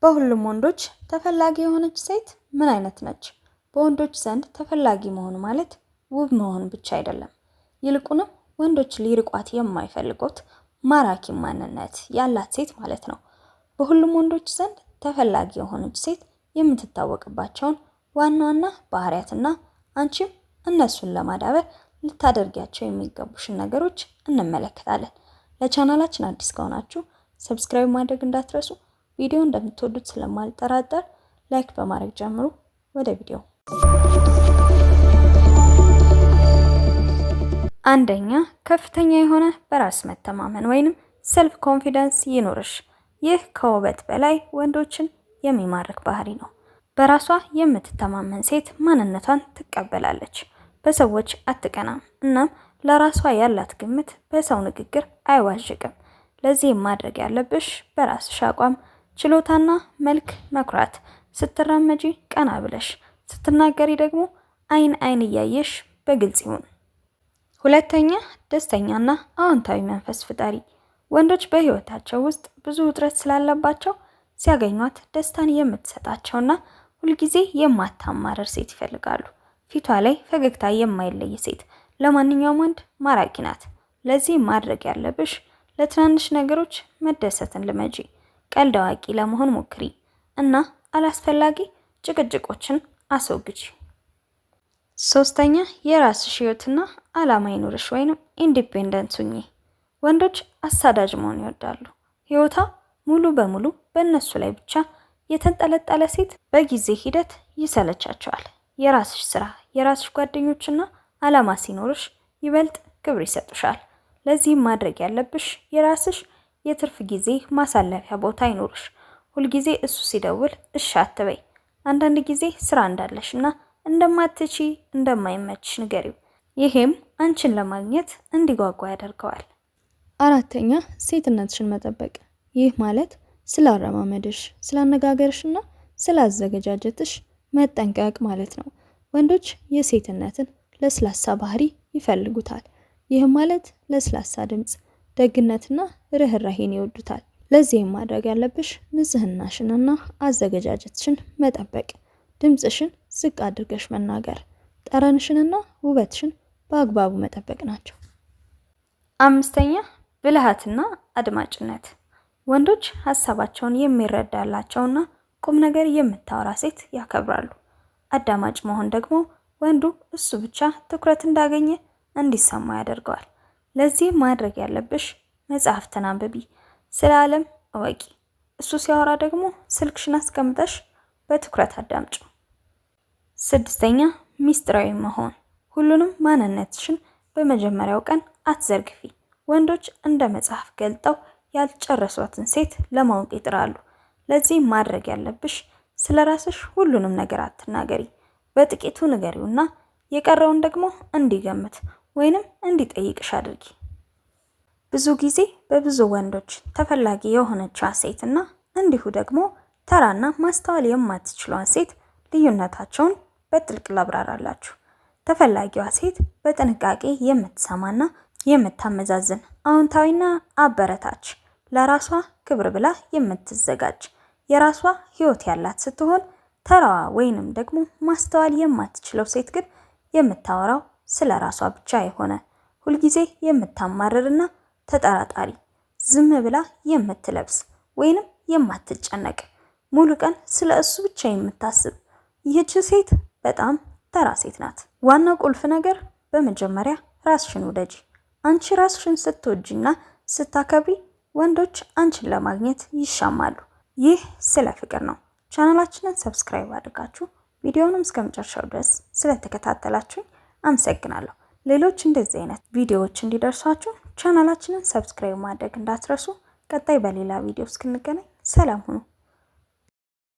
በሁሉም ወንዶች ተፈላጊ የሆነች ሴት ምን አይነት ነች? በወንዶች ዘንድ ተፈላጊ መሆን ማለት ውብ መሆን ብቻ አይደለም። ይልቁንም ወንዶች ሊርቋት የማይፈልጉት ማራኪ ማንነት ያላት ሴት ማለት ነው። በሁሉም ወንዶች ዘንድ ተፈላጊ የሆነች ሴት የምትታወቅባቸውን ዋና ዋና ባህሪያትና አንቺም እነሱን ለማዳበር ልታደርጊያቸው የሚገቡሽን ነገሮች እንመለከታለን። ለቻናላችን አዲስ ከሆናችሁ ሰብስክራይብ ማድረግ እንዳትረሱ። ቪዲዮ እንደምትወዱት ስለማልጠራጠር ላይክ በማድረግ ጀምሩ። ወደ ቪዲዮ። አንደኛ፣ ከፍተኛ የሆነ በራስ መተማመን ወይንም ሰልፍ ኮንፊደንስ ይኖርሽ። ይህ ከውበት በላይ ወንዶችን የሚማርክ ባህሪ ነው። በራሷ የምትተማመን ሴት ማንነቷን ትቀበላለች፣ በሰዎች አትቀናም፣ እናም ለራሷ ያላት ግምት በሰው ንግግር አይዋዥቅም። ለዚህ ማድረግ ያለብሽ በራስሽ አቋም፣ ችሎታና መልክ መኩራት፣ ስትራመጂ ቀና ብለሽ፣ ስትናገሪ ደግሞ አይን እያየሽ በግልጽ ይሁን። ሁለተኛ፣ ደስተኛና አዎንታዊ መንፈስ ፍጠሪ። ወንዶች በህይወታቸው ውስጥ ብዙ ውጥረት ስላለባቸው ሲያገኟት ደስታን የምትሰጣቸውና ሁልጊዜ የማታማረር ሴት ይፈልጋሉ። ፊቷ ላይ ፈገግታ የማይለይ ሴት ለማንኛውም ወንድ ማራኪ ናት። ለዚህ ማድረግ ያለብሽ ለትናንሽ ነገሮች መደሰትን ልመጂ፣ ቀልድ አዋቂ ለመሆን ሞክሪ እና አላስፈላጊ ጭቅጭቆችን አስወግጂ። ሶስተኛ፣ የራስሽ ህይወትና አላማ ይኑርሽ ወይንም ኢንዲፔንደንት ሁኚ። ወንዶች አሳዳጅ መሆን ይወዳሉ። ህይወታ ሙሉ በሙሉ በእነሱ ላይ ብቻ የተንጠለጠለ ሴት በጊዜ ሂደት ይሰለቻቸዋል። የራስሽ ስራ፣ የራስሽ ጓደኞችና አላማ ሲኖርሽ ይበልጥ ክብር ይሰጡሻል። ለዚህም ማድረግ ያለብሽ የራስሽ የትርፍ ጊዜ ማሳለፊያ ቦታ ይኖርሽ። ሁልጊዜ እሱ ሲደውል እሺ አትበይ። አንዳንድ ጊዜ ስራ እንዳለሽና እንደማትቺ እንደማይመችሽ ንገሪው። ይሄም አንቺን ለማግኘት እንዲጓጓ ያደርገዋል። አራተኛ፣ ሴትነትሽን መጠበቅ። ይህ ማለት ስለ አረማመድሽ፣ ስለ አነጋገርሽና ስለ አዘገጃጀትሽ መጠንቀቅ ማለት ነው። ወንዶች የሴትነትን ለስላሳ ባህሪ ይፈልጉታል። ይህ ማለት ለስላሳ ድምጽ፣ ደግነትና ርህራሄን ይወዱታል። ለዚህም ማድረግ ያለብሽ ንጽህናሽንና አዘገጃጀትሽን መጠበቅ፣ ድምጽሽን ዝቅ አድርገሽ መናገር፣ ጠረንሽንና ውበትሽን በአግባቡ መጠበቅ ናቸው። አምስተኛ፣ ብልሃትና አድማጭነት። ወንዶች ሀሳባቸውን የሚረዳላቸውና ቁም ነገር የምታወራ ሴት ያከብራሉ። አዳማጭ መሆን ደግሞ ወንዱ እሱ ብቻ ትኩረት እንዳገኘ እንዲሰማ ያደርገዋል። ለዚህ ማድረግ ያለብሽ መጽሐፍትን አንብቢ፣ ስለ ዓለም እወቂ። እሱ ሲያወራ ደግሞ ስልክሽን አስቀምጠሽ በትኩረት አዳምጪ። ስድስተኛ፣ ሚስጥራዊ መሆን። ሁሉንም ማንነትሽን በመጀመሪያው ቀን አትዘርግፊ። ወንዶች እንደ መጽሐፍ ገልጠው ያልጨረሷትን ሴት ለማወቅ ይጥራሉ። ለዚህ ማድረግ ያለብሽ ስለራስሽ ሁሉንም ነገር አትናገሪ። በጥቂቱ ንገሪውና የቀረውን ደግሞ እንዲገምት ወይንም እንዲጠይቅሽ አድርጊ። ብዙ ጊዜ በብዙ ወንዶች ተፈላጊ የሆነችዋ ሴትና እንዲሁ ደግሞ ተራና ማስተዋል የማትችሏን ሴት ልዩነታቸውን በጥልቅ ላብራራላችሁ። ተፈላጊዋ ሴት በጥንቃቄ የምትሰማና የምታመዛዝን፣ አዎንታዊና አበረታች፣ ለራሷ ክብር ብላ የምትዘጋጅ፣ የራሷ ህይወት ያላት ስትሆን ተራዋ ወይንም ደግሞ ማስተዋል የማትችለው ሴት ግን የምታወራው ስለ ራሷ ብቻ የሆነ፣ ሁልጊዜ የምታማርርና ተጠራጣሪ፣ ዝም ብላ የምትለብስ ወይንም የማትጨነቅ፣ ሙሉ ቀን ስለ እሱ ብቻ የምታስብ፣ ይህች ሴት በጣም ተራ ሴት ናት። ዋናው ቁልፍ ነገር በመጀመሪያ ራስሽን ውደጂ። አንቺ ራስሽን ስትወጂና ስታከብሪ ወንዶች አንቺን ለማግኘት ይሻማሉ። ይህ ስለ ፍቅር ነው። ቻናላችንን ሰብስክራይብ አድርጋችሁ ቪዲዮውንም እስከመጨረሻው ድረስ ስለተከታተላችሁኝ አመሰግናለሁ። ሌሎች እንደዚህ አይነት ቪዲዮዎች እንዲደርሷችሁ ቻናላችንን ሰብስክራይብ ማድረግ እንዳትረሱ። ቀጣይ በሌላ ቪዲዮ እስክንገናኝ ሰላም ሁኑ።